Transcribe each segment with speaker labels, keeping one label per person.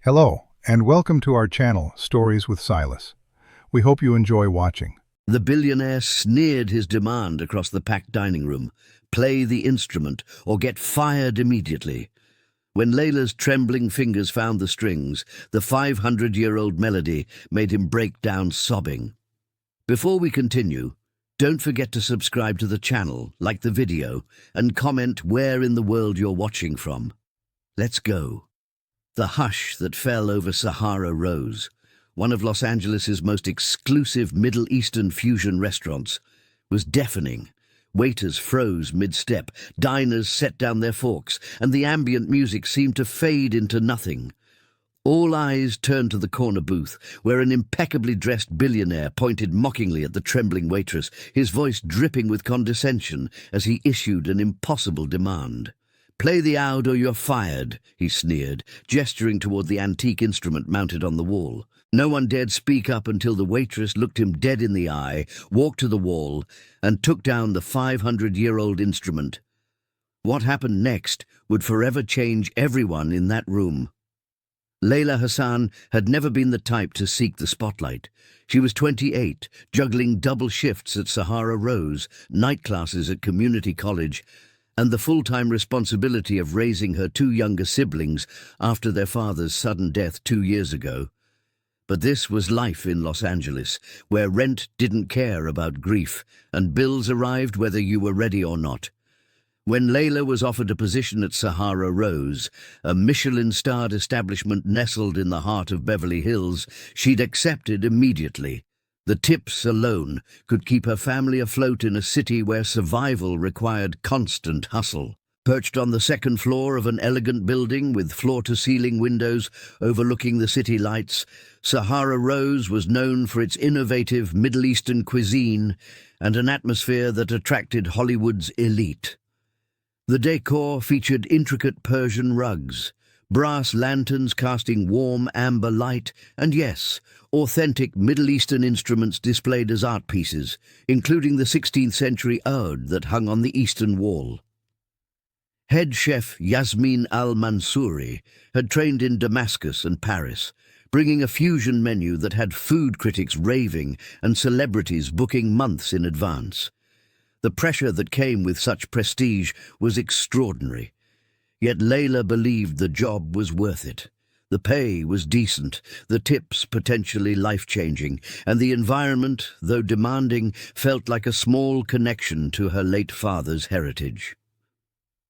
Speaker 1: Hello, and welcome to our channel, Stories with Silas. We hope you enjoy watching.
Speaker 2: The billionaire sneered his demand across the packed dining room. Play the instrument or get fired immediately. When Layla's trembling fingers found the strings, the 500-year-old melody made him break down sobbing. Before we continue, don't forget to subscribe to the channel, like the video, and comment where in the world you're watching from. Let's go. The hush that fell over Sahara Rose, one of Los Angeles's most exclusive Middle Eastern fusion restaurants, was deafening. Waiters froze mid-step, diners set down their forks, and the ambient music seemed to fade into nothing. All eyes turned to the corner booth, where an impeccably dressed billionaire pointed mockingly at the trembling waitress, his voice dripping with condescension as he issued an impossible demand. "Play the OUD or you're fired," he sneered, gesturing toward the antique instrument mounted on the wall. No one dared speak up until the waitress looked him dead in the eye, walked to the wall, and took down the 500-year-old instrument. What happened next would forever change everyone in that room. Layla Hassan had never been the type to seek the spotlight. She was 28, juggling double shifts at Sahara Rose, night classes at community college, and the full-time responsibility of raising her two younger siblings after their father's sudden death 2 years ago. But this was life in Los Angeles, where rent didn't care about grief, and bills arrived whether you were ready or not. When Layla was offered a position at Sahara Rose, a Michelin-starred establishment nestled in the heart of Beverly Hills, she'd accepted immediately. The tips alone could keep her family afloat in a city where survival required constant hustle. Perched on the second floor of an elegant building with floor-to-ceiling windows overlooking the city lights, Sahara Rose was known for its innovative Middle Eastern cuisine and an atmosphere that attracted Hollywood's elite. The decor featured intricate Persian rugs, brass lanterns casting warm amber light, and yes, authentic Middle Eastern instruments displayed as art pieces, including the 16th-century OUD that hung on the eastern wall. Head chef Yasmin al-Mansouri had trained in Damascus and Paris, bringing a fusion menu that had food critics raving and celebrities booking months in advance. The pressure that came with such prestige was extraordinary. Yet Layla believed the job was worth it. The pay was decent, the tips potentially life-changing, and the environment, though demanding, felt like a small connection to her late father's heritage.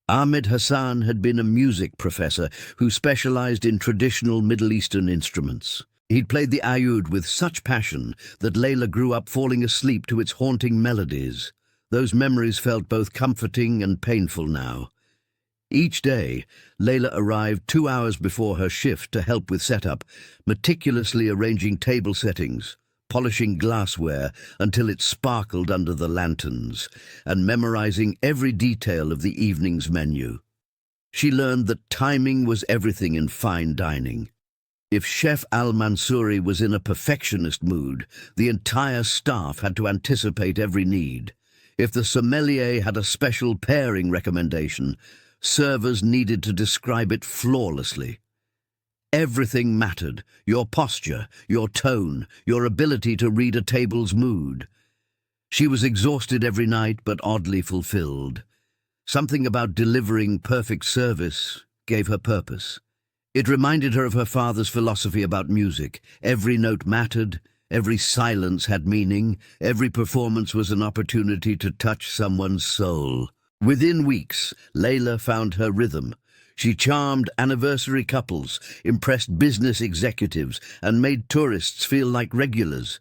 Speaker 2: Ahmed Hassan had been a music professor who specialized in traditional Middle Eastern instruments. He'd played the OUD with such passion that Layla grew up falling asleep to its haunting melodies. Those memories felt both comforting and painful now. Each day, Layla arrived 2 hours before her shift to help with setup, meticulously arranging table settings, polishing glassware until it sparkled under the lanterns, and memorizing every detail of the evening's menu. She learned that timing was everything in fine dining. If Chef al-Mansouri was in a perfectionist mood, the entire staff had to anticipate every need. If the sommelier had a special pairing recommendation, servers needed to describe it flawlessly. Everything mattered: your posture, your tone, your ability to read a table's mood. She was exhausted every night, but oddly fulfilled. Something about delivering perfect service gave her purpose. It reminded her of her father's philosophy about music. Every note mattered, every silence had meaning, every performance was an opportunity to touch someone's soul. Within weeks, Layla found her rhythm. She charmed anniversary couples, impressed business executives, and made tourists feel like regulars.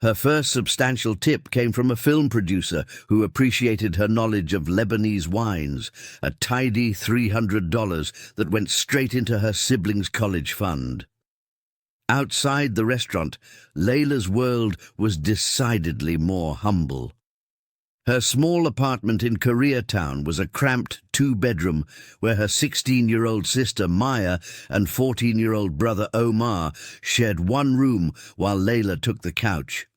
Speaker 2: Her first substantial tip came from a film producer who appreciated her knowledge of Lebanese wines, a tidy $300 that went straight into her siblings' college fund. Outside the restaurant, Layla's world was decidedly more humble. Her small apartment in Koreatown was a cramped 2-bedroom where her 16-year-old sister Maya and 14-year-old brother Omar shared one room while Layla took the couch.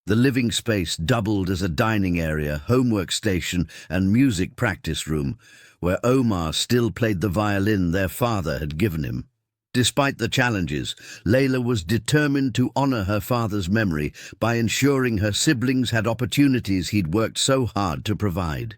Speaker 2: The living space doubled as a dining area, homework station, and music practice room, where Omar still played the violin their father had given him. Despite the challenges, Layla was determined to honor her father's memory by ensuring her siblings had opportunities he'd worked so hard to provide.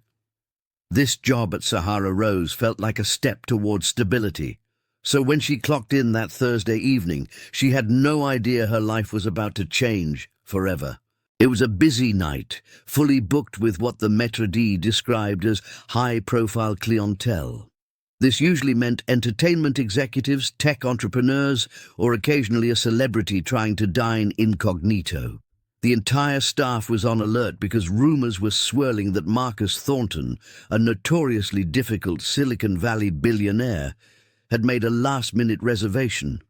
Speaker 2: This job at Sahara Rose felt like a step towards stability. So when she clocked in that Thursday evening, she had no idea her life was about to change forever. It was a busy night, fully booked with what the maître d' described as high-profile clientele. This usually meant entertainment executives, tech entrepreneurs, or occasionally a celebrity trying to dine incognito. The entire staff was on alert because rumors were swirling that Marcus Thornton, a notoriously difficult Silicon Valley billionaire, had made a last-minute reservation.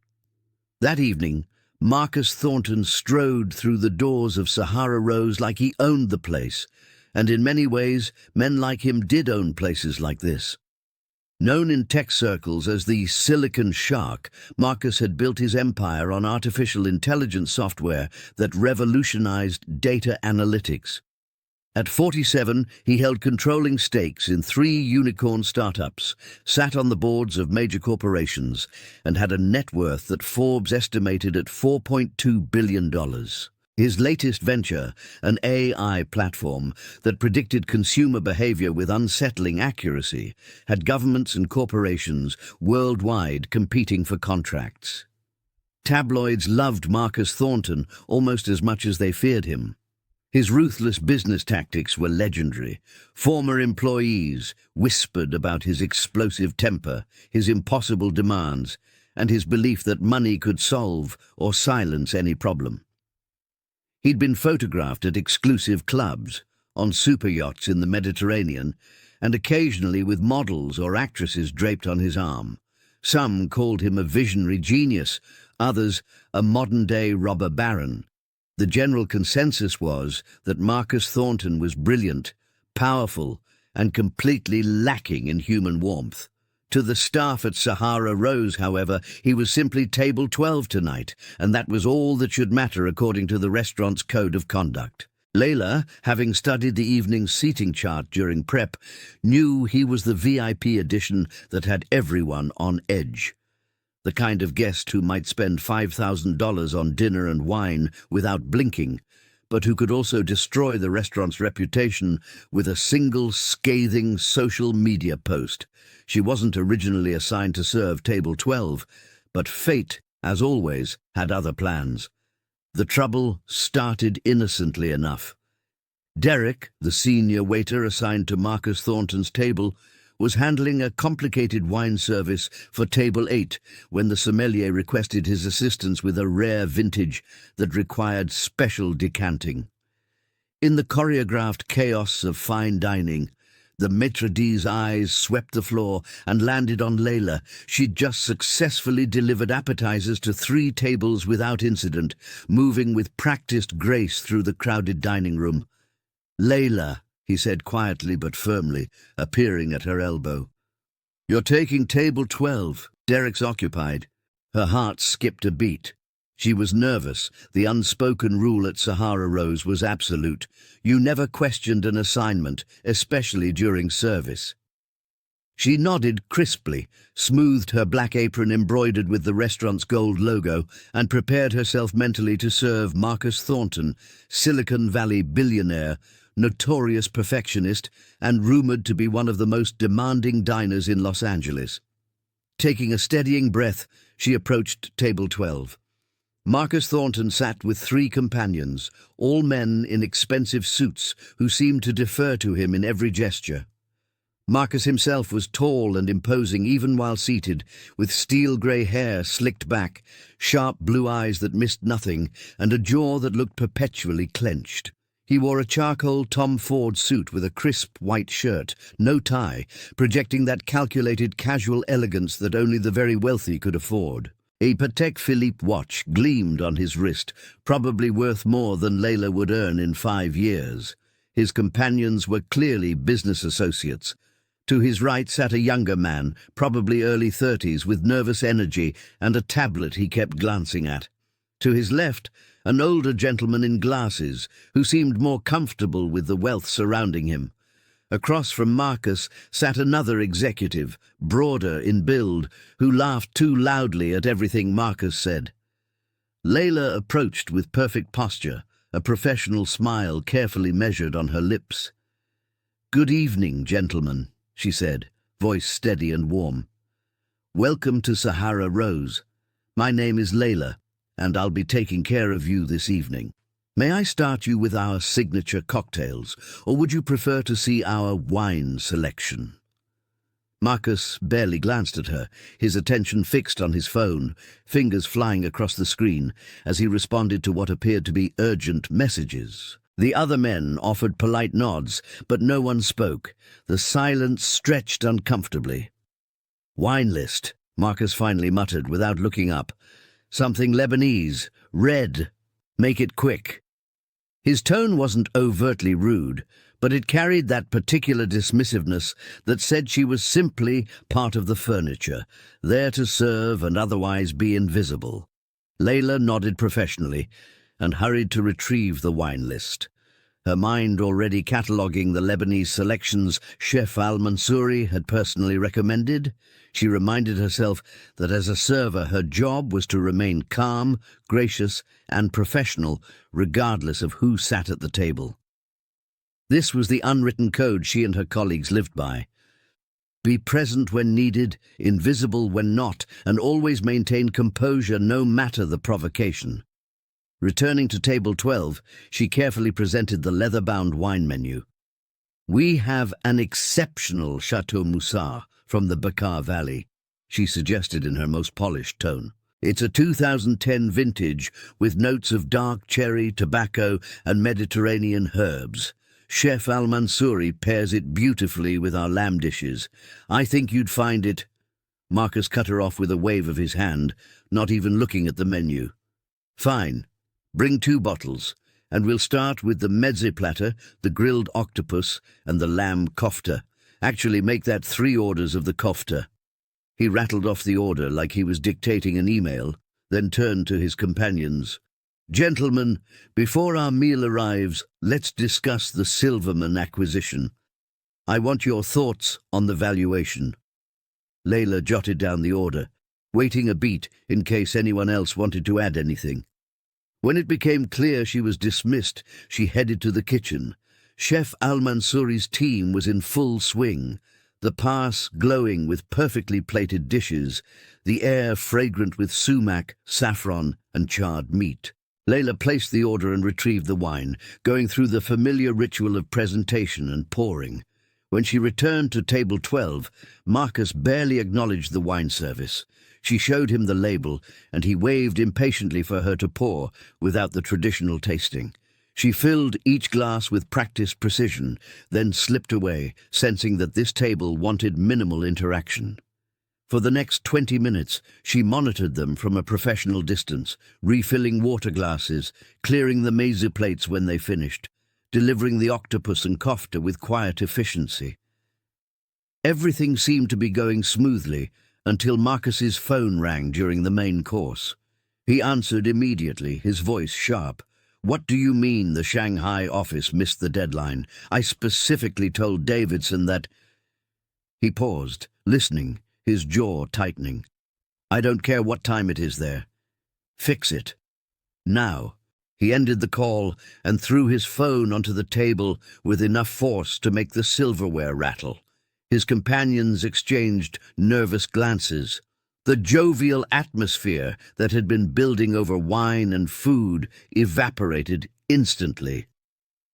Speaker 2: That evening, Marcus Thornton strode through the doors of Sahara Rose like he owned the place, and in many ways, men like him did own places like this. Known in tech circles as the Silicon Shark, Marcus had built his empire on artificial intelligence software that revolutionized data analytics. At 47, he held controlling stakes in 3 unicorn startups, sat on the boards of major corporations, and had a net worth that Forbes estimated at $4.2 billion. His latest venture, an AI platform that predicted consumer behavior with unsettling accuracy, had governments and corporations worldwide competing for contracts. Tabloids loved Marcus Thornton almost as much as they feared him. His ruthless business tactics were legendary. Former employees whispered about his explosive temper, his impossible demands, and his belief that money could solve or silence any problem. He'd been photographed at exclusive clubs, on superyachts in the Mediterranean, and occasionally with models or actresses draped on his arm. Some called him a visionary genius, others a modern-day robber baron. The general consensus was that Marcus Thornton was brilliant, powerful, and completely lacking in human warmth. To the staff at Sahara Rose, however, he was simply table 12 tonight, and that was all that should matter according to the restaurant's code of conduct. Layla, having studied the evening's seating chart during prep, knew he was the VIP edition that had everyone on edge. The kind of guest who might spend $5,000 on dinner and wine without blinking, but who could also destroy the restaurant's reputation with a single scathing social media post. She wasn't originally assigned to serve table 12, but fate, as always, had other plans. The trouble started innocently enough. Derek, the senior waiter assigned to Marcus Thornton's table, was handling a complicated wine service for table 8 when the sommelier requested his assistance with a rare vintage that required special decanting. In the choreographed chaos of fine dining, the maître d's eyes swept the floor and landed on Layla. She'd just successfully delivered appetizers to 3 tables without incident, moving with practiced grace through the crowded dining room. "Layla," he said quietly but firmly, appearing at her elbow. "You're taking table 12. Derek's occupied." Her heart skipped a beat. She was nervous. The unspoken rule at Sahara Rose was absolute. You never questioned an assignment, especially during service. She nodded crisply, smoothed her black apron embroidered with the restaurant's gold logo, and prepared herself mentally to serve Marcus Thornton, Silicon Valley billionaire, notorious perfectionist, and rumored to be one of the most demanding diners in Los Angeles. Taking a steadying breath, she approached table 12. Marcus Thornton sat with 3 companions, all men in expensive suits who seemed to defer to him in every gesture. Marcus himself was tall and imposing even while seated, with steel-grey hair slicked back, sharp blue eyes that missed nothing, and a jaw that looked perpetually clenched. He wore a charcoal Tom Ford suit with a crisp white shirt, no tie, projecting that calculated casual elegance that only the very wealthy could afford. A Patek Philippe watch gleamed on his wrist, probably worth more than Layla would earn in 5 years. His companions were clearly business associates. To his right sat a younger man, probably early 30s, with nervous energy and a tablet he kept glancing at. To his left, an older gentleman in glasses, who seemed more comfortable with the wealth surrounding him. Across from Marcus sat another executive, broader in build, who laughed too loudly at everything Marcus said. Layla approached with perfect posture, a professional smile carefully measured on her lips. "Good evening, gentlemen," she said, voice steady and warm. "Welcome to Sahara Rose. My name is Layla, and I'll be taking care of you this evening. May I start you with our signature cocktails, or would you prefer to see our wine selection?" Marcus barely glanced at her, his attention fixed on his phone, fingers flying across the screen as he responded to what appeared to be urgent messages. The other men offered polite nods, but no one spoke. The silence stretched uncomfortably. "Wine list," Marcus finally muttered without looking up. "Something Lebanese, red. Make it quick." His tone wasn't overtly rude, but it carried that particular dismissiveness that said she was simply part of the furniture, there to serve and otherwise be invisible. Layla nodded professionally and hurried to retrieve the wine list. Her mind already cataloguing the Lebanese selections Chef Al-Mansouri had personally recommended, she reminded herself that as a server her job was to remain calm, gracious, and professional, regardless of who sat at the table. This was the unwritten code she and her colleagues lived by. Be present when needed, invisible when not, and always maintain composure no matter the provocation. Returning to table 12, she carefully presented the leather-bound wine menu. "We have an exceptional Chateau Moussard from the Bekaa Valley," she suggested in her most polished tone. "It's a 2010 vintage with notes of dark cherry, tobacco, and Mediterranean herbs. Chef Al-Mansouri pairs it beautifully with our lamb dishes. I think you'd find it—" Marcus cut her off with a wave of his hand, not even looking at the menu. "Fine. Bring 2 bottles, and we'll start with the mezze platter, the grilled octopus, and the lamb kofta. Actually, make that 3 orders of the kofta." He rattled off the order like he was dictating an email, then turned to his companions. "Gentlemen, before our meal arrives, let's discuss the Silverman acquisition. I want your thoughts on the valuation." Layla jotted down the order, waiting a beat in case anyone else wanted to add anything. When it became clear she was dismissed, she headed to the kitchen. Chef Al-Mansouri's team was in full swing, the pass glowing with perfectly plated dishes, the air fragrant with sumac, saffron, and charred meat. Layla placed the order and retrieved the wine, going through the familiar ritual of presentation and pouring. When she returned to table 12, Marcus barely acknowledged the wine service. She showed him the label, and he waved impatiently for her to pour without the traditional tasting. She filled each glass with practiced precision, then slipped away, sensing that this table wanted minimal interaction. For the next 20 minutes, she monitored them from a professional distance, refilling water glasses, clearing the mezze plates when they finished, delivering the octopus and kofta with quiet efficiency. Everything seemed to be going smoothly, until Marcus's phone rang during the main course. He answered immediately, his voice sharp. "What do you mean the Shanghai office missed the deadline? I specifically told Davidson that—" He paused, listening, his jaw tightening. "I don't care what time it is there. Fix it. Now." He ended the call and threw his phone onto the table with enough force to make the silverware rattle. His companions exchanged nervous glances. The jovial atmosphere that had been building over wine and food evaporated instantly.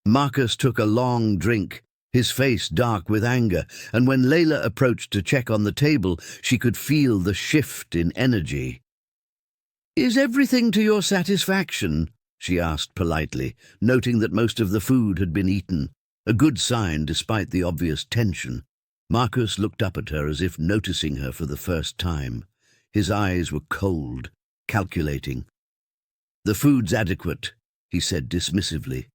Speaker 2: Marcus took a long drink, his face dark with anger, and when Layla approached to check on the table, she could feel the shift in energy. "Is everything to your satisfaction?" she asked politely, noting that most of the food had been eaten, a good sign despite the obvious tension. Marcus looked up at her as if noticing her for the first time. His eyes were cold, calculating. "The food's adequate," he said dismissively.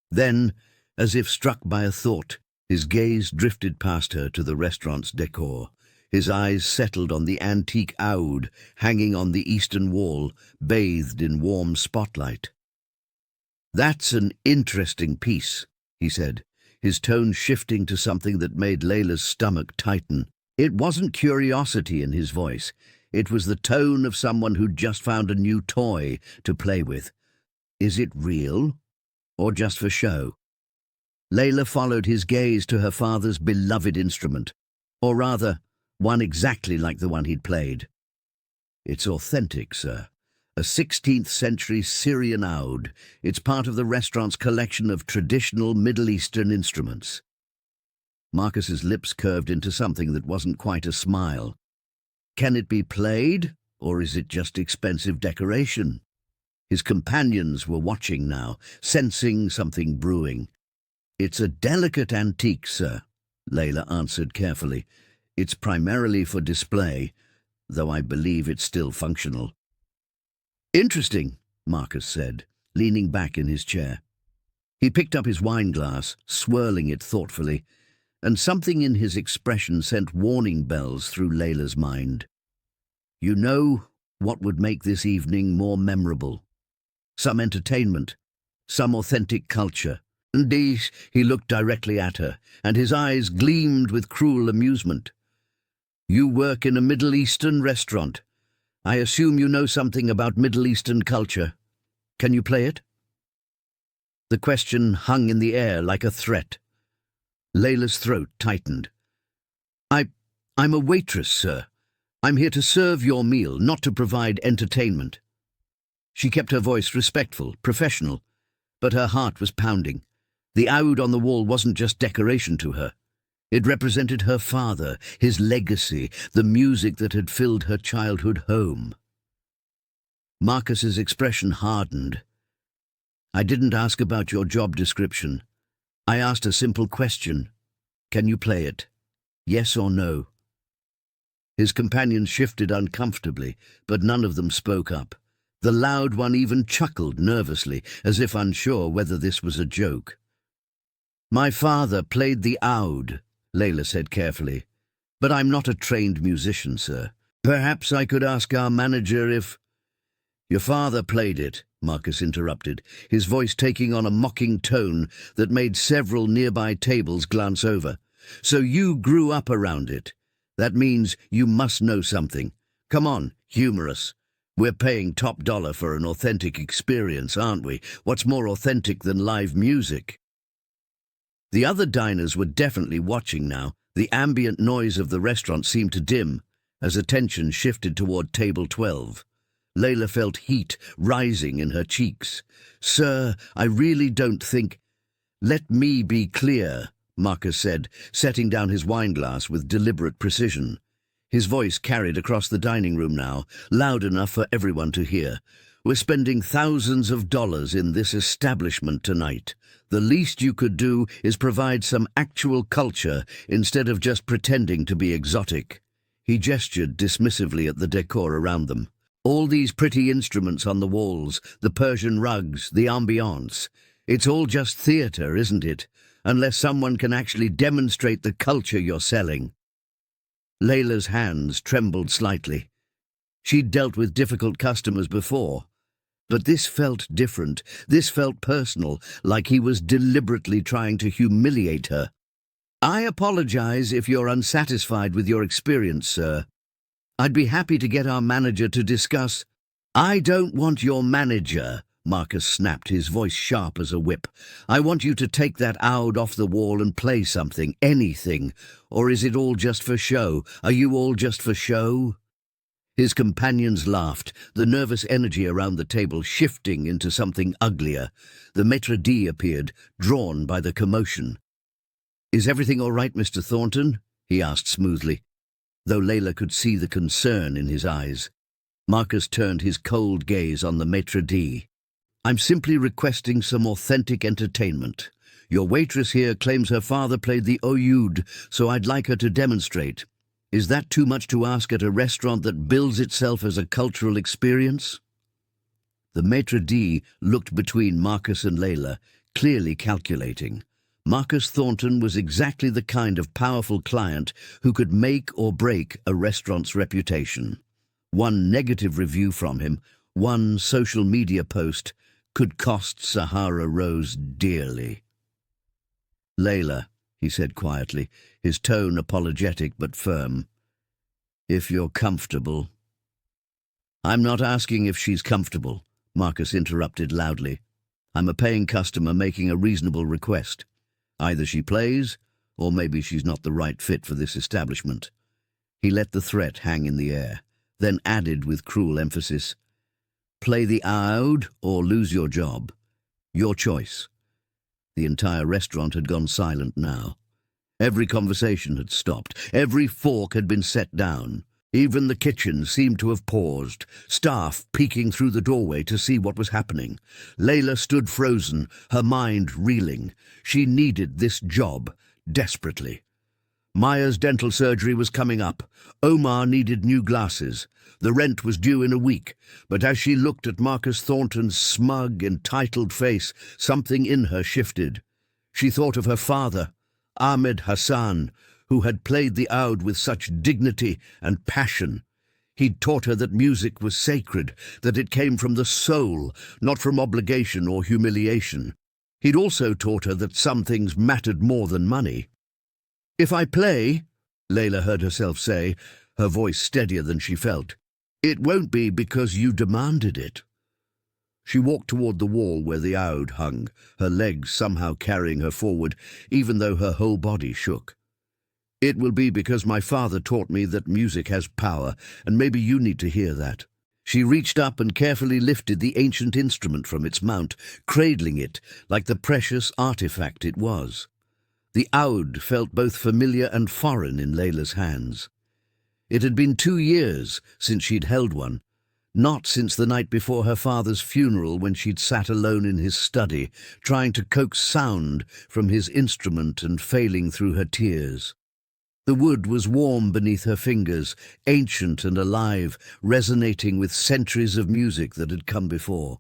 Speaker 2: Then, as if struck by a thought, his gaze drifted past her to the restaurant's decor. His eyes settled on the antique OUD hanging on the eastern wall, bathed in warm spotlight. "That's an interesting piece," he said, his tone shifting to something that made Layla's stomach tighten. It wasn't curiosity in his voice. It was the tone of someone who'd just found a new toy to play with. Is it real, or just for show? Layla followed his gaze to her father's beloved instrument, or rather, one exactly like the one he'd played. It's authentic, sir. A 16th century Syrian OUD. It's part of the restaurant's collection of traditional Middle Eastern instruments. Marcus's lips curved into something that wasn't quite a smile. Can it be played, or is it just expensive decoration? His companions were watching now, sensing something brewing. It's a delicate antique, sir, Layla answered carefully. It's primarily for display, though I believe it's still functional. Interesting, Marcus said, leaning back in his chair. He picked up his wine glass, swirling it thoughtfully, and something in his expression sent warning bells through Layla's mind. You know what would make this evening more memorable? Some entertainment, some authentic culture. Indeed, he looked directly at her, and his eyes gleamed with cruel amusement. You work in a Middle Eastern restaurant. I assume you know something about Middle Eastern culture. Can you play it? The question hung in the air like a threat. Layla's throat tightened. I'm a waitress, sir. I'm here to serve your meal, not to provide entertainment. She kept her voice respectful, professional, but her heart was pounding. The OUD on the wall wasn't just decoration to her. It represented her father, his legacy, the music that had filled her childhood home. Marcus's expression hardened. I didn't ask about your job description. I asked a simple question. Can you play it? Yes or no? His companions shifted uncomfortably, but none of them spoke up. The loud one even chuckled nervously, as if unsure whether this was a joke. My father played the OUD, Layla said carefully. But I'm not a trained musician, sir. Perhaps I could ask our manager if... Your father played it, Marcus interrupted, his voice taking on a mocking tone that made several nearby tables glance over. So you grew up around it. That means you must know something. Come on, humor us. We're paying top dollar for an authentic experience, aren't we? What's more authentic than live music? The other diners were definitely watching now. The ambient noise of the restaurant seemed to dim as attention shifted toward table 12. Layla felt heat rising in her cheeks. Sir, I really don't think... Let me be clear, Marcus said, setting down his wineglass with deliberate precision. His voice carried across the dining room now, loud enough for everyone to hear. We're spending thousands of dollars in this establishment tonight. The least you could do is provide some actual culture instead of just pretending to be exotic. He gestured dismissively at the decor around them. All these pretty instruments on the walls, the Persian rugs, the ambiance. It's all just theatre, isn't it? Unless someone can actually demonstrate the culture you're selling. Layla's hands trembled slightly. She'd dealt with difficult customers before. But this felt different. This felt personal, like he was deliberately trying to humiliate her. I apologize if you're unsatisfied with your experience, sir. I'd be happy to get our manager to discuss. I don't want your manager, Marcus snapped, his voice sharp as a whip. I want you to take that OUD off the wall and play something, anything. Or is it all just for show? Are you all just for show? His companions laughed, the nervous energy around the table shifting into something uglier. The maître d' appeared, drawn by the commotion. Is everything all right, Mr. Thornton? He asked smoothly, though Layla could see the concern in his eyes. Marcus turned his cold gaze on the maître d'. I'm simply requesting some authentic entertainment. Your waitress here claims her father played the OUD, so I'd like her to demonstrate. Is that too much to ask at a restaurant that bills itself as a cultural experience? The maître d' looked between Marcus and Layla, clearly calculating. Marcus Thornton was exactly the kind of powerful client who could make or break a restaurant's reputation. One negative review from him, one social media post, could cost Sahara Rose dearly. "Layla," he said quietly, his tone apologetic but firm. "If you're comfortable." "I'm not asking if she's comfortable," Marcus interrupted loudly. "I'm a paying customer making a reasonable request. Either she plays, or maybe she's not the right fit for this establishment." He let the threat hang in the air, then added with cruel emphasis, "Play the OUD or lose your job. Your choice." The entire restaurant had gone silent now. Every conversation had stopped. Every fork had been set down. Even the kitchen seemed to have paused, staff peeking through the doorway to see what was happening. Layla stood frozen, her mind reeling. She needed this job desperately. Maya's dental surgery was coming up. Omar needed new glasses. The rent was due in a week. But as she looked at Marcus Thornton's smug, entitled face, something in her shifted. She thought of her father, Ahmed Hassan, who had played the oud with such dignity and passion. He'd taught her that music was sacred, that it came from the soul, not from obligation or humiliation. He'd also taught her that some things mattered more than money. "If I play," Layla heard herself say, her voice steadier than she felt, "it won't be because you demanded it." She walked toward the wall where the oud hung, her legs somehow carrying her forward, even though her whole body shook. "It will be because my father taught me that music has power, and maybe you need to hear that." She reached up and carefully lifted the ancient instrument from its mount, cradling it like the precious artifact it was. The oud felt both familiar and foreign in Layla's hands. It had been 2 years since she'd held one, not since the night before her father's funeral when she'd sat alone in his study, trying to coax sound from his instrument and failing through her tears. The wood was warm beneath her fingers, ancient and alive, resonating with centuries of music that had come before.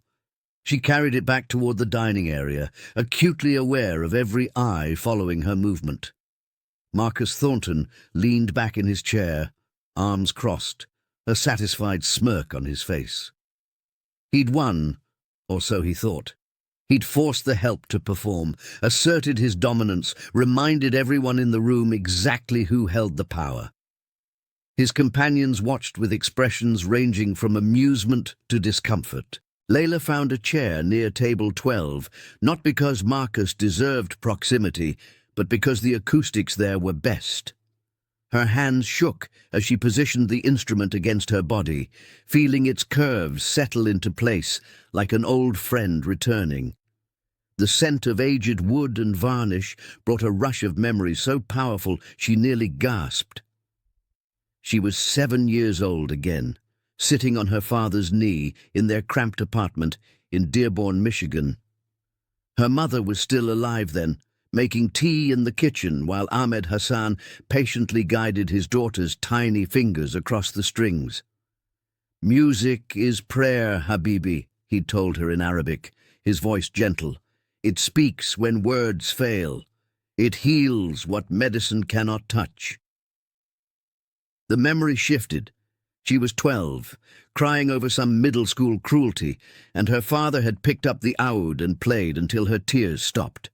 Speaker 2: She carried it back toward the dining area, acutely aware of every eye following her movement. Marcus Thornton leaned back in his chair, arms crossed, a satisfied smirk on his face. He'd won, or so he thought. He'd forced the help to perform, asserted his dominance, reminded everyone in the room exactly who held the power. His companions watched with expressions ranging from amusement to discomfort. Layla found a chair near table 12, not because Marcus deserved proximity, but because the acoustics there were best. Her hands shook as she positioned the instrument against her body, feeling its curves settle into place like an old friend returning. The scent of aged wood and varnish brought a rush of memory so powerful she nearly gasped. She was 7 years old again, sitting on her father's knee in their cramped apartment in Dearborn, Michigan. Her mother was still alive then, making tea in the kitchen while Ahmed Hassan patiently guided his daughter's tiny fingers across the strings. "Music is prayer, Habibi," he told her in Arabic, his voice gentle. "It speaks when words fail. It heals what medicine cannot touch." The memory shifted. She was 12, crying over some middle school cruelty, and her father had picked up the oud and played until her tears stopped.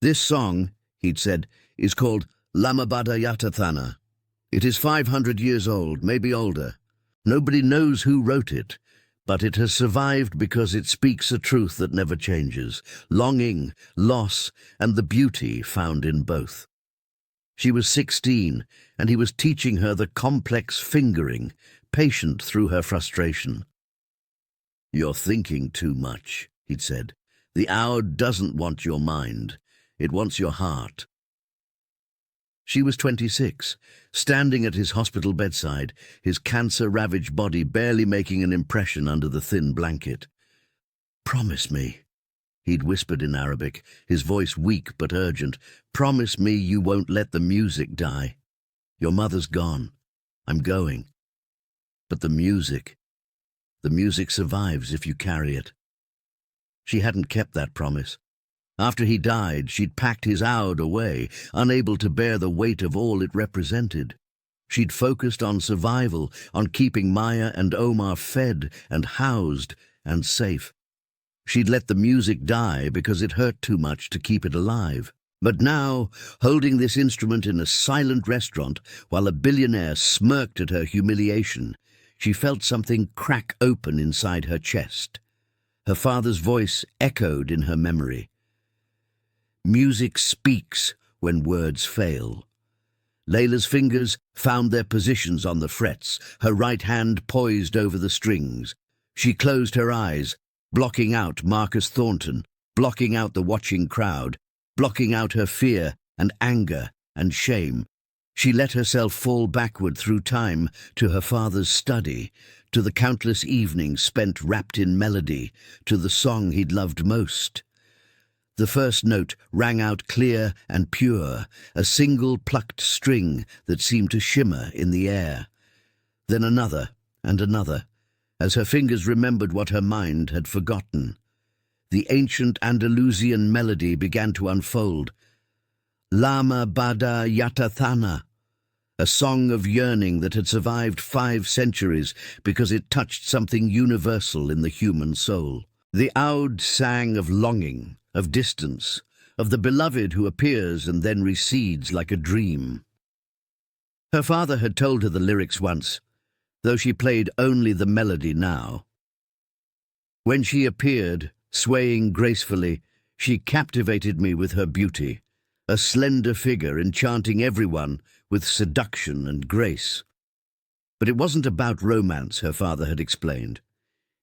Speaker 2: "This song," he'd said, "is called Lamabada Yatathana. It is 500 years old, maybe older. Nobody knows who wrote it, but it has survived because it speaks a truth that never changes, longing, loss, and the beauty found in both." She was 16, and he was teaching her the complex fingering, patient through her frustration. "You're thinking too much," he'd said. "The oud doesn't want your mind. It wants your heart." She was 26, standing at his hospital bedside, his cancer-ravaged body barely making an impression under the thin blanket. "Promise me," he'd whispered in Arabic, his voice weak but urgent. "Promise me you won't let the music die. Your mother's gone. I'm going. But the music survives if you carry it." She hadn't kept that promise. After he died, she'd packed his oud away, unable to bear the weight of all it represented. She'd focused on survival, on keeping Maya and Omar fed and housed and safe. She'd let the music die because it hurt too much to keep it alive. But now, holding this instrument in a silent restaurant while a billionaire smirked at her humiliation, she felt something crack open inside her chest. Her father's voice echoed in her memory. Music speaks when words fail. Layla's fingers found their positions on the frets, her right hand poised over the strings. She closed her eyes, blocking out Marcus Thornton, blocking out the watching crowd, blocking out her fear and anger and shame. She let herself fall backward through time to her father's study, to the countless evenings spent wrapped in melody, to the song he'd loved most. The first note rang out clear and pure, a single plucked string that seemed to shimmer in the air. Then another and another, as her fingers remembered what her mind had forgotten. The ancient Andalusian melody began to unfold. Lama Bada Yatathana, a song of yearning that had survived 5 centuries because it touched something universal in the human soul. The OUD sang of longing, of distance, of the beloved who appears and then recedes like a dream. Her father had told her the lyrics once, though she played only the melody now. When she appeared, swaying gracefully, she captivated me with her beauty, a slender figure enchanting everyone with seduction and grace. But it wasn't about romance, her father had explained.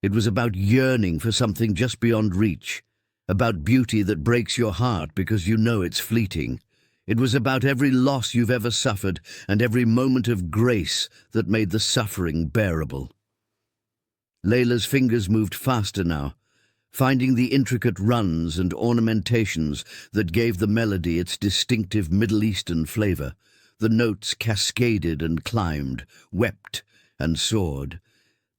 Speaker 2: It was about yearning for something just beyond reach, about beauty that breaks your heart because you know it's fleeting. It was about every loss you've ever suffered and every moment of grace that made the suffering bearable. Layla's fingers moved faster now, finding the intricate runs and ornamentations that gave the melody its distinctive Middle Eastern flavor. The notes cascaded and climbed, wept and soared.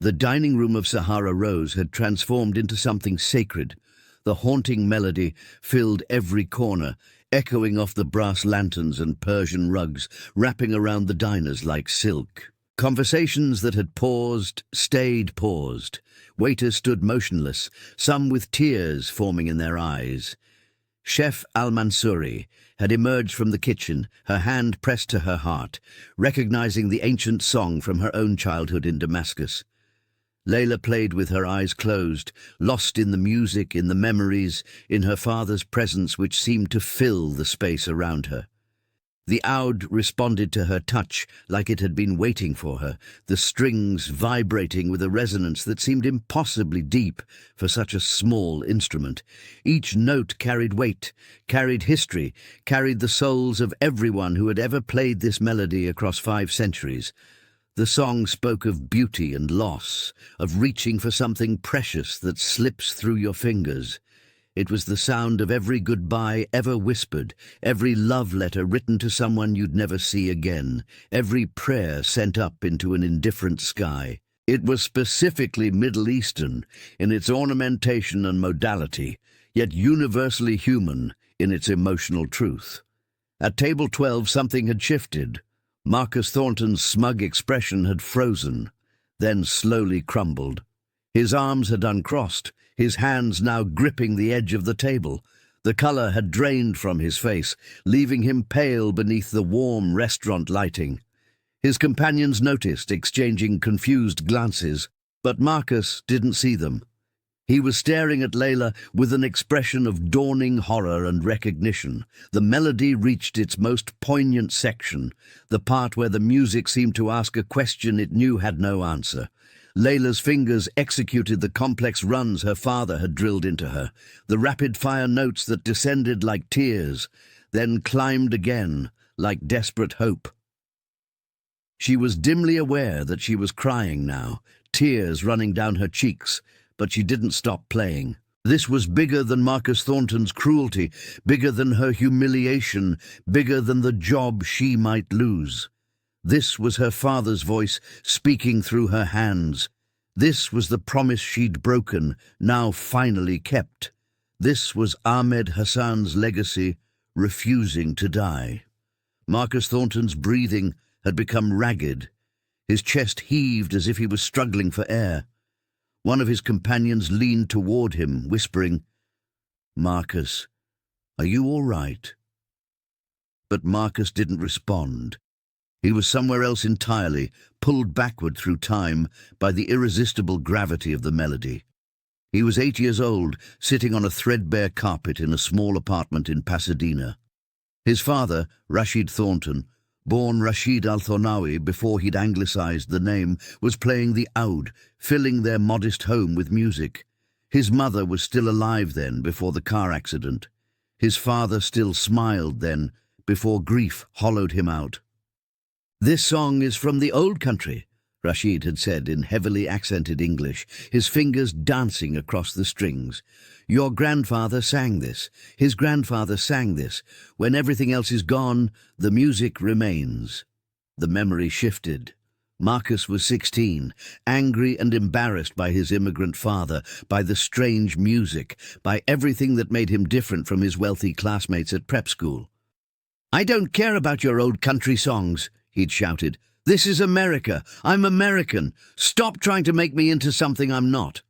Speaker 2: The dining room of Sahara Rose had transformed into something sacred. The haunting melody filled every corner, echoing off the brass lanterns and Persian rugs, wrapping around the diners like silk. Conversations that had paused, stayed paused. Waiters stood motionless, some with tears forming in their eyes. Chef Al-Mansouri had emerged from the kitchen, her hand pressed to her heart, recognizing the ancient song from her own childhood in Damascus. Layla played with her eyes closed, lost in the music, in the memories, in her father's presence which seemed to fill the space around her. The OUD responded to her touch like it had been waiting for her, the strings vibrating with a resonance that seemed impossibly deep for such a small instrument. Each note carried weight, carried history, carried the souls of everyone who had ever played this melody across 5 centuries. The song spoke of beauty and loss, of reaching for something precious that slips through your fingers. It was the sound of every goodbye ever whispered, every love letter written to someone you'd never see again, every prayer sent up into an indifferent sky. It was specifically Middle Eastern in its ornamentation and modality, yet universally human in its emotional truth. At table 12 something had shifted. Marcus Thornton's smug expression had frozen, then slowly crumbled. His arms had uncrossed, his hands now gripping the edge of the table. The color had drained from his face, leaving him pale beneath the warm restaurant lighting. His companions noticed, exchanging confused glances, but Marcus didn't see them. He was staring at Layla with an expression of dawning horror and recognition. The melody reached its most poignant section, the part where the music seemed to ask a question it knew had no answer. Layla's fingers executed the complex runs her father had drilled into her, the rapid-fire notes that descended like tears, then climbed again like desperate hope. She was dimly aware that she was crying now, tears running down her cheeks, but she didn't stop playing. This was bigger than Marcus Thornton's cruelty, bigger than her humiliation, bigger than the job she might lose. This was her father's voice speaking through her hands. This was the promise she'd broken, now finally kept. This was Ahmed Hassan's legacy, refusing to die. Marcus Thornton's breathing had become ragged. His chest heaved as if he was struggling for air. One of his companions leaned toward him, whispering, "Marcus, are you all right?" But Marcus didn't respond. He was somewhere else entirely, pulled backward through time by the irresistible gravity of the melody. He was 8 years old, sitting on a threadbare carpet in a small apartment in Pasadena. His father, Rashid Thornton, born Rashid al-Thornawi before he'd anglicized the name, was playing the OUD, filling their modest home with music. His mother was still alive then, before the car accident. His father still smiled then, before grief hollowed him out. "This song is from the old country," Rashid had said in heavily accented English, his fingers dancing across the strings. "Your grandfather sang this. His grandfather sang this. When everything else is gone, the music remains." The memory shifted. Marcus was 16, angry and embarrassed by his immigrant father, by the strange music, by everything that made him different from his wealthy classmates at prep school. "I don't care about your old country songs," he'd shouted. "This is America. I'm American. Stop trying to make me into something I'm not."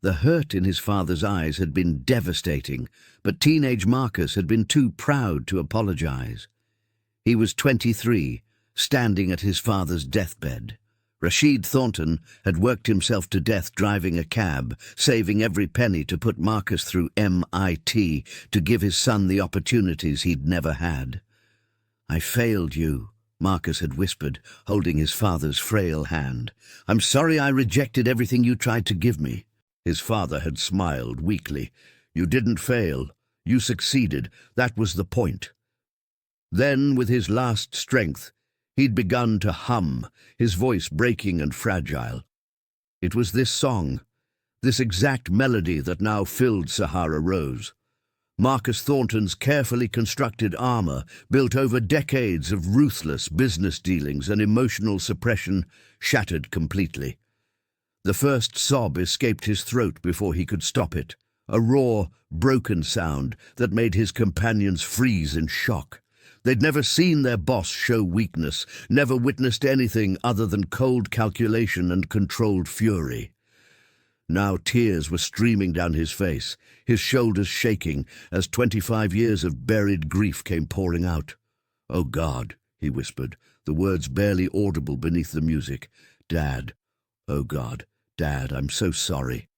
Speaker 2: The hurt in his father's eyes had been devastating, but teenage Marcus had been too proud to apologize. He was 23, standing at his father's deathbed. Rashid Thornton had worked himself to death driving a cab, saving every penny to put Marcus through MIT, to give his son the opportunities he'd never had. "I failed you," Marcus had whispered, holding his father's frail hand. "I'm sorry I rejected everything you tried to give me." His father had smiled weakly. "You didn't fail. You succeeded. That was the point." Then, with his last strength, he'd begun to hum, his voice breaking and fragile. It was this song, this exact melody that now filled Sahara Rose. Marcus Thornton's carefully constructed armor, built over decades of ruthless business dealings and emotional suppression, shattered completely. The first sob escaped his throat before he could stop it, a raw, broken sound that made his companions freeze in shock. They'd never seen their boss show weakness, never witnessed anything other than cold calculation and controlled fury. Now tears were streaming down his face, his shoulders shaking as 25 years of buried grief came pouring out. "Oh God," he whispered, the words barely audible beneath the music. "Dad. Oh God, Dad, I'm so sorry."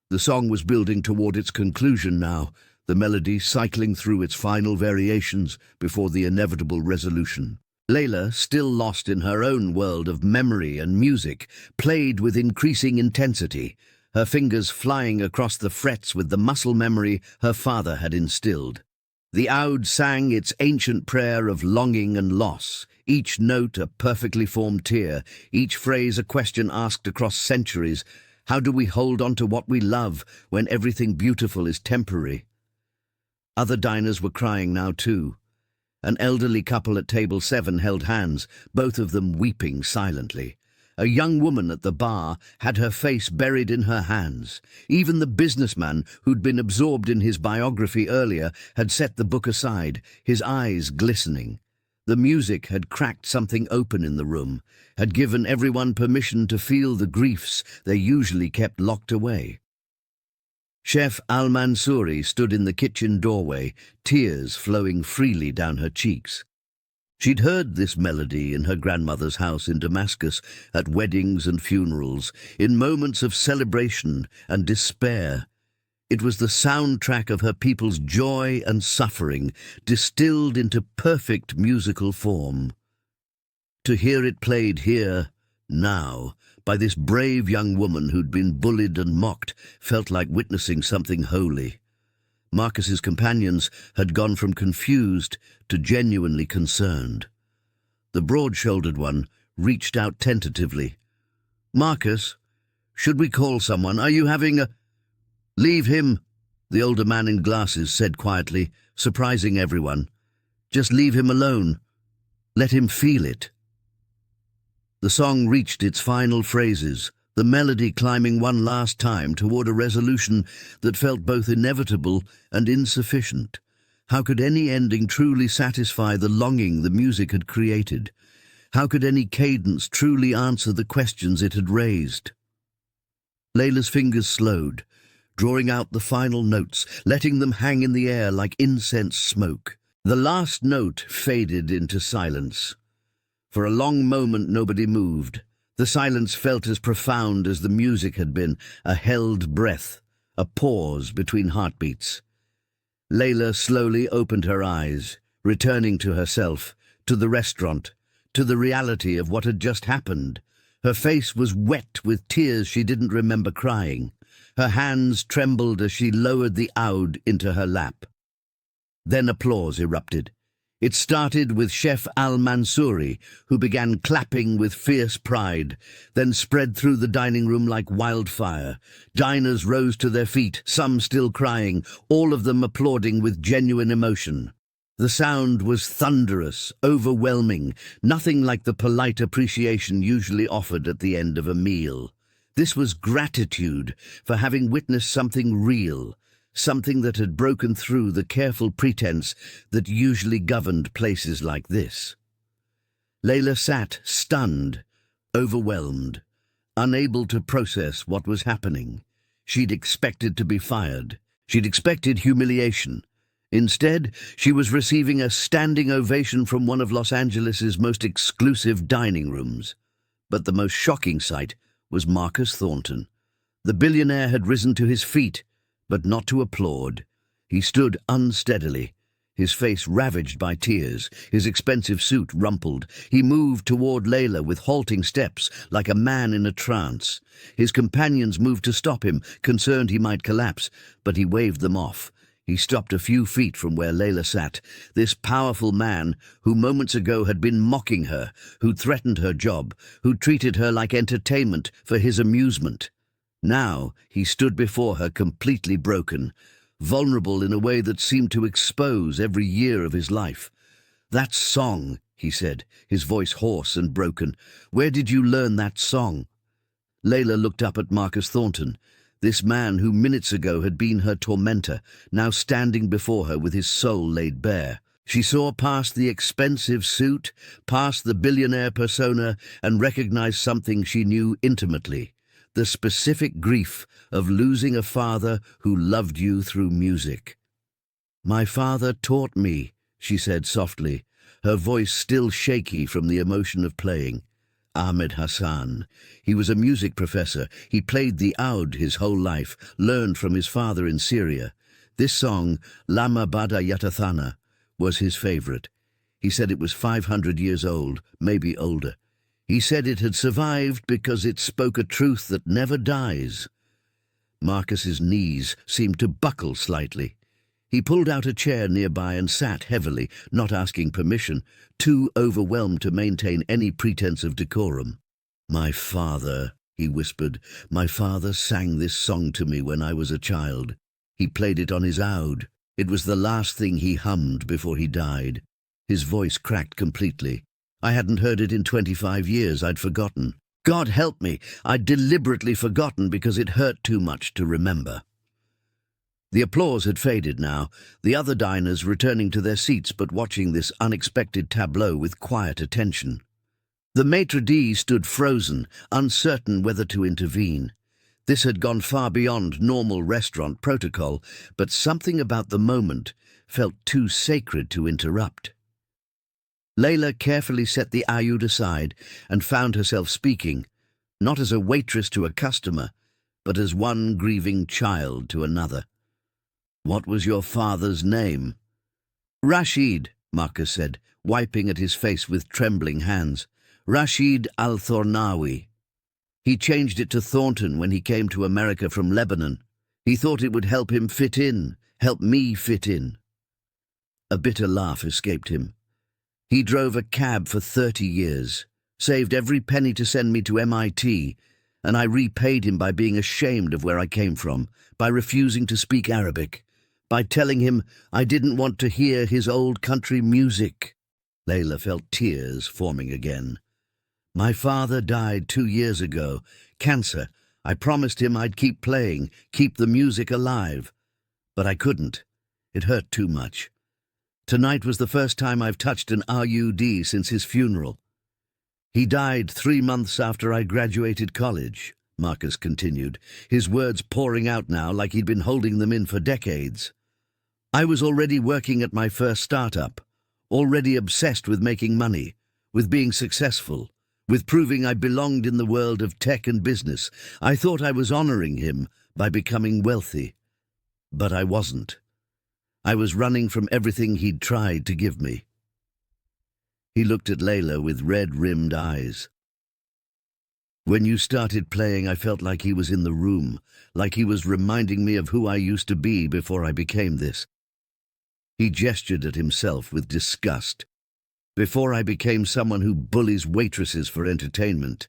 Speaker 2: The song was building toward its conclusion now, the melody cycling through its final variations before the inevitable resolution. Layla, still lost in her own world of memory and music, played with increasing intensity, her fingers flying across the frets with the muscle memory her father had instilled. The OUD sang its ancient prayer of longing and loss, each note a perfectly formed tear, each phrase a question asked across centuries. How do we hold on to what we love when everything beautiful is temporary? Other diners were crying now too. An elderly couple at table 7 held hands, both of them weeping silently. A young woman at the bar had her face buried in her hands. Even the businessman, who'd been absorbed in his biography earlier, had set the book aside, his eyes glistening. The music had cracked something open in the room, had given everyone permission to feel the griefs they usually kept locked away. Chef Al-Mansouri stood in the kitchen doorway, tears flowing freely down her cheeks. She'd heard this melody in her grandmother's house in Damascus, at weddings and funerals, in moments of celebration and despair. It was the soundtrack of her people's joy and suffering, distilled into perfect musical form. To hear it played here, now, by this brave young woman who'd been bullied and mocked, felt like witnessing something holy. Marcus's companions had gone from confused to genuinely concerned. The broad-shouldered one reached out tentatively. "Marcus, should we call someone? Are you having a—" "Leave him," the older man in glasses said quietly, surprising everyone. "Just leave him alone. Let him feel it." The song reached its final phrases, the melody climbing one last time toward a resolution that felt both inevitable and insufficient. How could any ending truly satisfy the longing the music had created? How could any cadence truly answer the questions it had raised? Layla's fingers slowed, drawing out the final notes, letting them hang in the air like incense smoke. The last note faded into silence. For a long moment nobody moved. The silence felt as profound as the music had been, a held breath, a pause between heartbeats. Layla slowly opened her eyes, returning to herself, to the restaurant, to the reality of what had just happened. Her face was wet with tears she didn't remember crying. Her hands trembled as she lowered the OUD into her lap. Then applause erupted. It started with Chef Al-Mansouri, who began clapping with fierce pride, then spread through the dining room like wildfire. Diners rose to their feet, some still crying, all of them applauding with genuine emotion. The sound was thunderous, overwhelming, nothing like the polite appreciation usually offered at the end of a meal. This was gratitude for having witnessed something real, something that had broken through the careful pretense that usually governed places like this. Layla sat stunned, overwhelmed, unable to process what was happening. She'd expected to be fired. She'd expected humiliation. Instead, she was receiving a standing ovation from one of Los Angeles's most exclusive dining rooms. But the most shocking sight was Marcus Thornton. The billionaire had risen to his feet, but not to applaud. He stood unsteadily, his face ravaged by tears, his expensive suit rumpled. He moved toward Layla with halting steps, like a man in a trance. His companions moved to stop him, concerned he might collapse, but he waved them off. He stopped a few feet from where Layla sat, this powerful man who moments ago had been mocking her, who threatened her job, who treated her like entertainment for his amusement. Now he stood before her completely broken, vulnerable in a way that seemed to expose every year of his life. "That song," he said, his voice hoarse and broken. "Where did you learn that song?" Layla looked up at Marcus Thornton, this man who minutes ago had been her tormentor, now standing before her with his soul laid bare. She saw past the expensive suit, past the billionaire persona, and recognized something she knew intimately: the specific grief of losing a father who loved you through music. "My father taught me," she said softly, her voice still shaky from the emotion of playing. Ahmed Hassan. He was a music professor. He played the OUD his whole life, learned from his father in Syria. This song, Lama Bada Yatathana, was his favorite. He said it was 500 years old, maybe older. He said it had survived because it spoke a truth that never dies. Marcus's knees seemed to buckle slightly. He pulled out a chair nearby and sat heavily, not asking permission, too overwhelmed to maintain any pretense of decorum. "My father," he whispered, "my father sang this song to me when I was a child. He played it on his OUD. It was the last thing he hummed before he died." His voice cracked completely. "I hadn't heard it in 25 years. I'd forgotten. God help me, I'd deliberately forgotten because it hurt too much to remember." The applause had faded now, the other diners returning to their seats but watching this unexpected tableau with quiet attention. The maitre d' stood frozen, uncertain whether to intervene. This had gone far beyond normal restaurant protocol, but something about the moment felt too sacred to interrupt. Layla carefully set the OUD aside and found herself speaking, not as a waitress to a customer, but as one grieving child to another. "What was your father's name?" "Rashid," Marcus said, wiping at his face with trembling hands. "Rashid al-Thornawi. He changed it to Thornton when he came to America from Lebanon. He thought it would help him fit in, help me fit in." A bitter laugh escaped him. "He drove a cab for 30 years, saved every penny to send me to MIT, and I repaid him by being ashamed of where I came from, by refusing to speak Arabic, by telling him I didn't want to hear his old country music." Layla felt tears forming again. "My father died 2 years ago. Cancer. I promised him I'd keep playing, keep the music alive. But I couldn't. It hurt too much. Tonight was the first time I've touched an OUD since his funeral. He died 3 months after I graduated college," Marcus continued, his words pouring out now like he'd been holding them in for decades. I was already working at my first startup, already obsessed with making money, with being successful, with proving I belonged in the world of tech and business. I thought I was honoring him by becoming wealthy, but I wasn't. I was running from everything he'd tried to give me. He looked at Layla with red-rimmed eyes. When you started playing, I felt like he was in the room, like he was reminding me of who I used to be before I became this. He gestured at himself with disgust. Before I became someone who bullies waitresses for entertainment,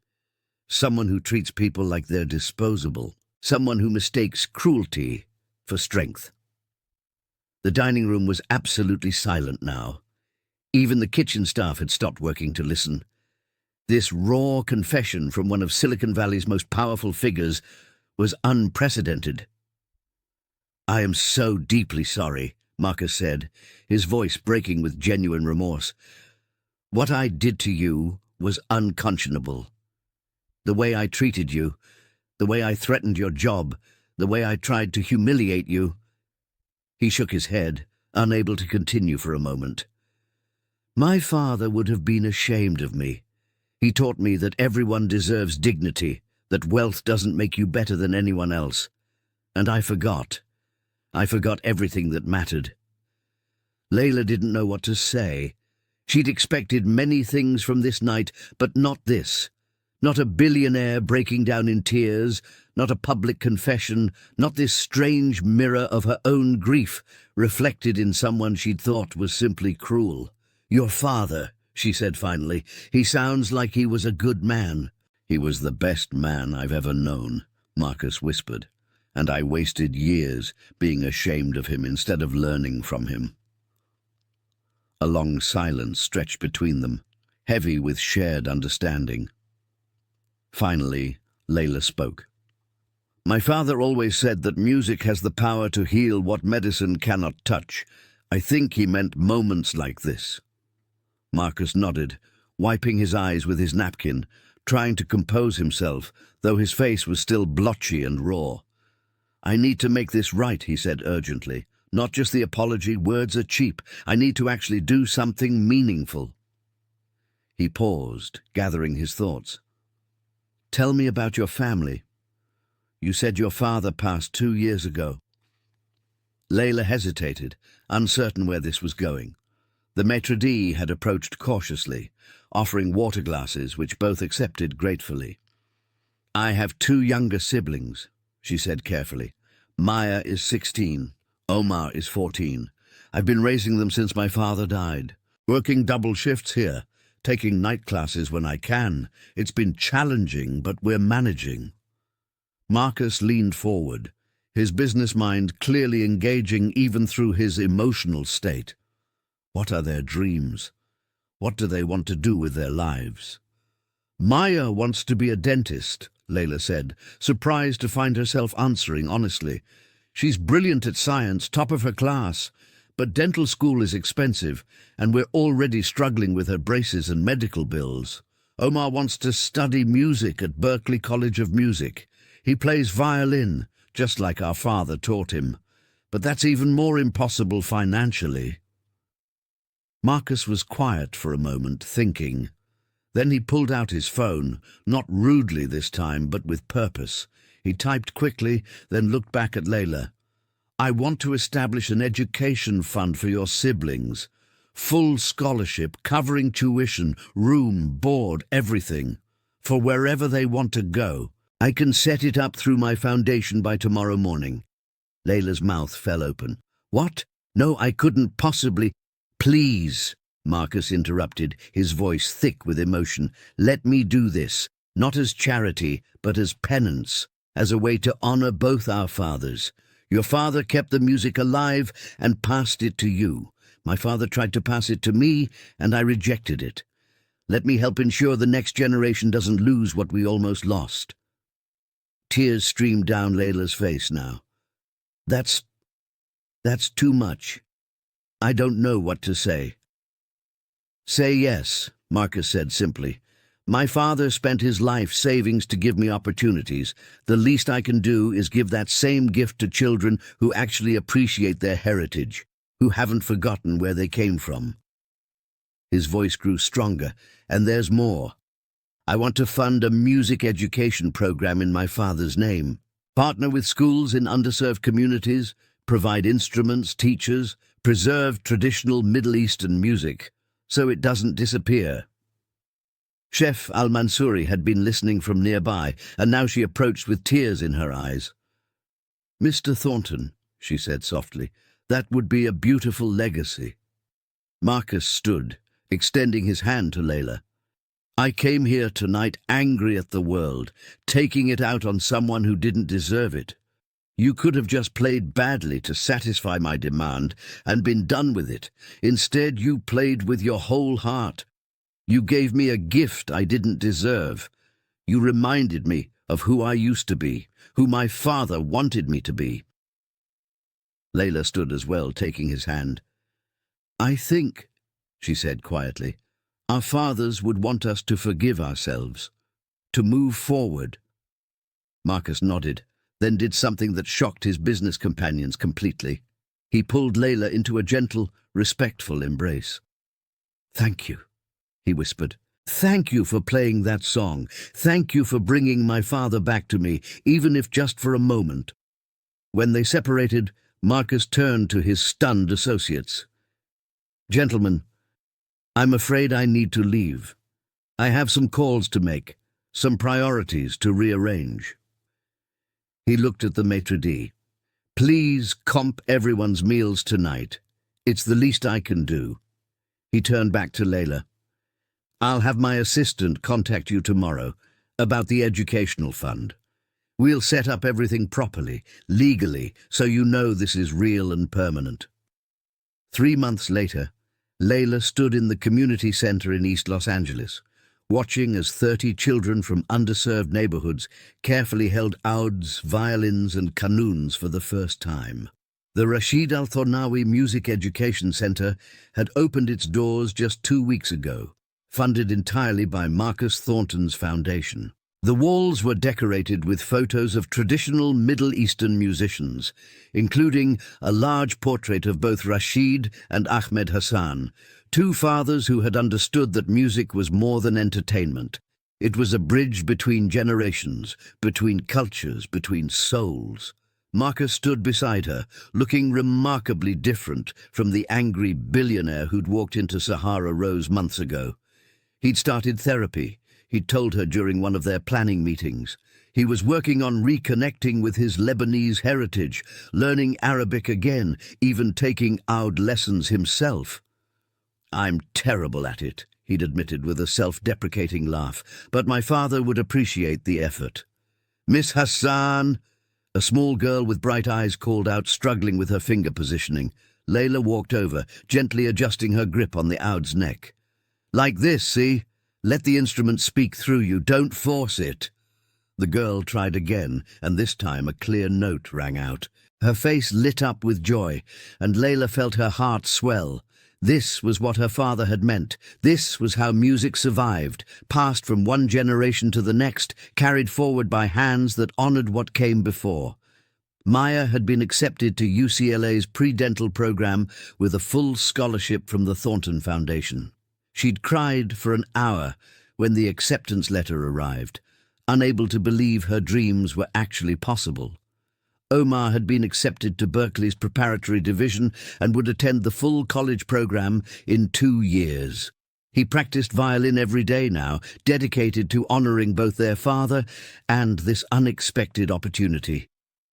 Speaker 2: someone who treats people like they're disposable, someone who mistakes cruelty for strength. The dining room was absolutely silent now. Even the kitchen staff had stopped working to listen. This raw confession from one of Silicon Valley's most powerful figures was unprecedented. "I am so deeply sorry," Marcus said, his voice breaking with genuine remorse. "What I did to you was unconscionable. The way I treated you, the way I threatened your job, the way I tried to humiliate you." He shook his head, unable to continue for a moment. "My father would have been ashamed of me. He taught me that everyone deserves dignity, that wealth doesn't make you better than anyone else. And I forgot. I forgot everything that mattered." Layla didn't know what to say. She'd expected many things from this night, but not this. Not a billionaire breaking down in tears, not a public confession, not this strange mirror of her own grief, reflected in someone she'd thought was simply cruel. "Your father," she said finally. "He sounds like he was a good man." "He was the best man I've ever known," Marcus whispered, "and I wasted years being ashamed of him instead of learning from him." A long silence stretched between them, heavy with shared understanding. Finally, Layla spoke. "My father always said that music has the power to heal what medicine cannot touch. I think he meant moments like this." Marcus nodded, wiping his eyes with his napkin, trying to compose himself, though his face was still blotchy and raw. "I need to make this right," he said urgently. "Not just the apology, words are cheap. I need to actually do something meaningful." He paused, gathering his thoughts. "Tell me about your family. You said your father passed 2 years ago." Layla hesitated, uncertain where this was going. The maitre d' had approached cautiously, offering water glasses which both accepted gratefully. "I have 2 younger siblings," she said carefully. "Maya is 16. Omar is 14. I've been raising them since my father died. Working double shifts here, taking night classes when I can. It's been challenging, but we're managing." Marcus leaned forward, his business mind clearly engaging even through his emotional state. What are their dreams? What do they want to do with their lives? "Maya wants to be a dentist," Layla said, surprised to find herself answering honestly. "She's brilliant at science, top of her class, but dental school is expensive, and we're already struggling with her braces and medical bills. Omar wants to study music at Berklee College of Music. He plays violin, just like our father taught him, but that's even more impossible financially." Marcus was quiet for a moment, thinking. Then he pulled out his phone, not rudely this time, but with purpose. He typed quickly, then looked back at Layla. "I want to establish an education fund for your siblings. Full scholarship, covering tuition, room, board, everything. For wherever they want to go. I can set it up through my foundation by tomorrow morning." Layla's mouth fell open. "What? No, I couldn't possibly—" "Please," Marcus interrupted, his voice thick with emotion. "Let me do this, not as charity, but as penance, as a way to honor both our fathers. Your father kept the music alive and passed it to you. My father tried to pass it to me, and I rejected it. Let me help ensure the next generation doesn't lose what we almost lost." Tears streamed down Layla's face now. That's too much. I don't know what to say." "Say yes," Marcus said simply. "My father spent his life savings to give me opportunities. The least I can do is give that same gift to children who actually appreciate their heritage. who haven't forgotten where they came from. His voice grew stronger, and there's more. I want to fund a music education program in my father's name. Partner with schools in underserved communities, provide instruments, teachers, preserve traditional Middle Eastern music, so it doesn't disappear. Chef Al-Mansouri had been listening from nearby, and now she approached with tears in her eyes. "Mr. Thornton," she said softly, "that would be a beautiful legacy." Marcus stood, extending his hand to Layla. "I came here tonight angry at the world, taking it out on someone who didn't deserve it. You could have just played badly to satisfy my demand and been done with it. Instead, you played with your whole heart. You gave me a gift I didn't deserve. You reminded me of who I used to be, who my father wanted me to be." Layla stood as well, taking his hand. "I think," she said quietly, "our fathers would want us to forgive ourselves, to move forward." Marcus nodded, then did something that shocked his business companions completely. He pulled Layla into a gentle, respectful embrace. "Thank you," he whispered. "Thank you for playing that song. Thank you for bringing my father back to me, even if just for a moment." When they separated, Marcus turned to his stunned associates. "Gentlemen, I'm afraid I need to leave. I have some calls to make, some priorities to rearrange." He looked at the maitre d'. "Please comp everyone's meals tonight. It's the least I can do." He turned back to Layla. "I'll have my assistant contact you tomorrow about the educational fund. We'll set up everything properly, legally, so you know this is real and permanent." 3 months later, Layla stood in the community center in East Los Angeles, watching as 30 children from underserved neighborhoods carefully held ouds, violins, and qanons for the first time. The Rashid Al Thornawi Music Education Center had opened its doors just 2 weeks ago, funded entirely by Marcus Thornton's foundation. The walls were decorated with photos of traditional Middle Eastern musicians, including a large portrait of both Rashid and Ahmed Hassan, 2 fathers who had understood that music was more than entertainment. It was a bridge between generations, between cultures, between souls. Marcus stood beside her, looking remarkably different from the angry billionaire who'd walked into Sahara Rose months ago. He'd started therapy, he'd told her during one of their planning meetings. He was working on reconnecting with his Lebanese heritage, learning Arabic again, even taking OUD lessons himself. "I'm terrible at it," he'd admitted with a self-deprecating laugh, "but my father would appreciate the effort." "Miss Hassan!" A small girl with bright eyes called out, struggling with her finger positioning. Layla walked over, gently adjusting her grip on the OUD's neck. "Like this, see? Let the instrument speak through you, don't force it." The girl tried again, and this time a clear note rang out. Her face lit up with joy, and Layla felt her heart swell. This was what her father had meant. This was how music survived, passed from one generation to the next, carried forward by hands that honored what came before. Maya had been accepted to UCLA's pre-dental program with a full scholarship from the Thornton Foundation. She'd cried for an hour when the acceptance letter arrived, unable to believe her dreams were actually possible. Omar had been accepted to Berkeley's preparatory division and would attend the full college program in 2 years. He practiced violin every day now, dedicated to honoring both their father and this unexpected opportunity.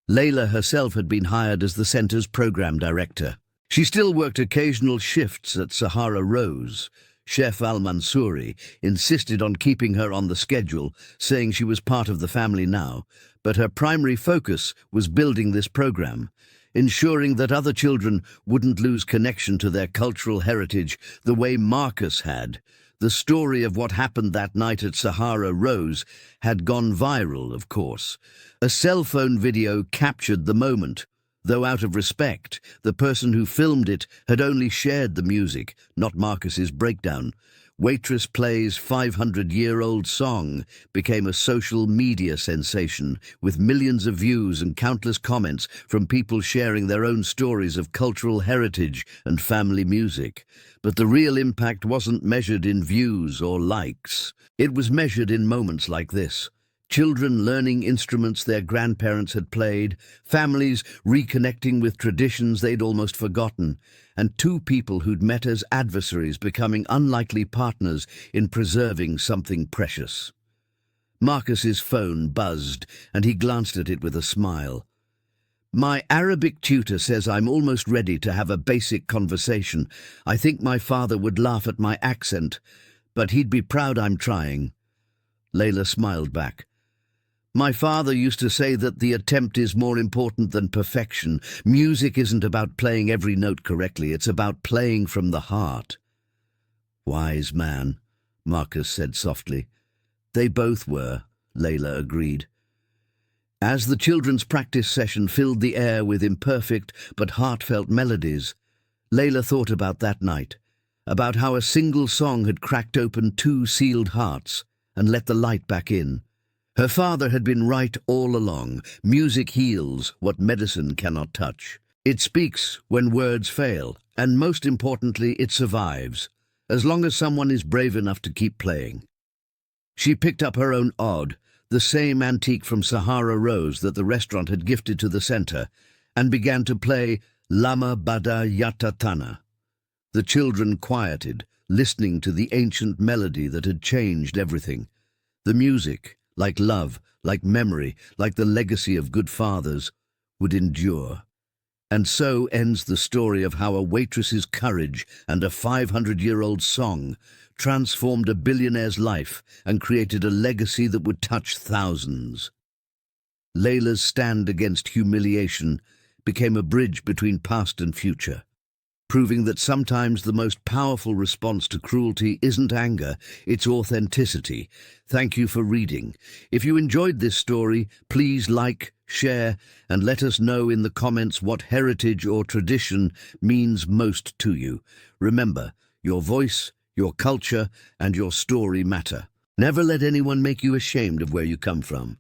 Speaker 2: Layla herself had been hired as the center's program director. She still worked occasional shifts at Sahara Rose. Chef Al-Mansouri insisted on keeping her on the schedule, saying she was part of the family now, but her primary focus was building this program, ensuring that other children wouldn't lose connection to their cultural heritage the way Marcus had. The story of what happened that night at Sahara Rose had gone viral, of course. A cell phone video captured the moment, though out of respect, the person who filmed it had only shared the music, not Marcus's breakdown. Waitress Play's 500-year-old song became a social media sensation, with millions of views and countless comments from people sharing their own stories of cultural heritage and family music. But the real impact wasn't measured in views or likes. It was measured in moments like this. Children learning instruments their grandparents had played, families reconnecting with traditions they'd almost forgotten, and two people who'd met as adversaries becoming unlikely partners in preserving something precious. Marcus's phone buzzed, and he glanced at it with a smile. "My Arabic tutor says I'm almost ready to have a basic conversation. I think my father would laugh at my accent, but he'd be proud I'm trying." Layla smiled back. "My father used to say that the attempt is more important than perfection. Music isn't about playing every note correctly, it's about playing from the heart." "Wise man," Marcus said softly. "They both were," Layla agreed. As the children's practice session filled the air with imperfect but heartfelt melodies, Layla thought about that night, about how a single song had cracked open two sealed hearts and let the light back in. Her father had been right all along. Music heals what medicine cannot touch. It speaks when words fail, and most importantly, it survives, as long as someone is brave enough to keep playing. She picked up her own OUD, the same antique from Sahara Rose that the restaurant had gifted to the center, and began to play Lama Bada Yatatana. The children quieted, listening to the ancient melody that had changed everything. The music, like love, like memory, like the legacy of good fathers, would endure. And so ends the story of how a waitress's courage and a 500-year-old song transformed a billionaire's life and created a legacy that would touch thousands. Layla's stand against humiliation became a bridge between past and future, proving that sometimes the most powerful response to cruelty isn't anger, it's authenticity. Thank you for reading. If you enjoyed this story, please like, share, and let us know in the comments what heritage or tradition means most to you. Remember, your voice, your culture, and your story matter. Never let anyone make you ashamed of where you come from.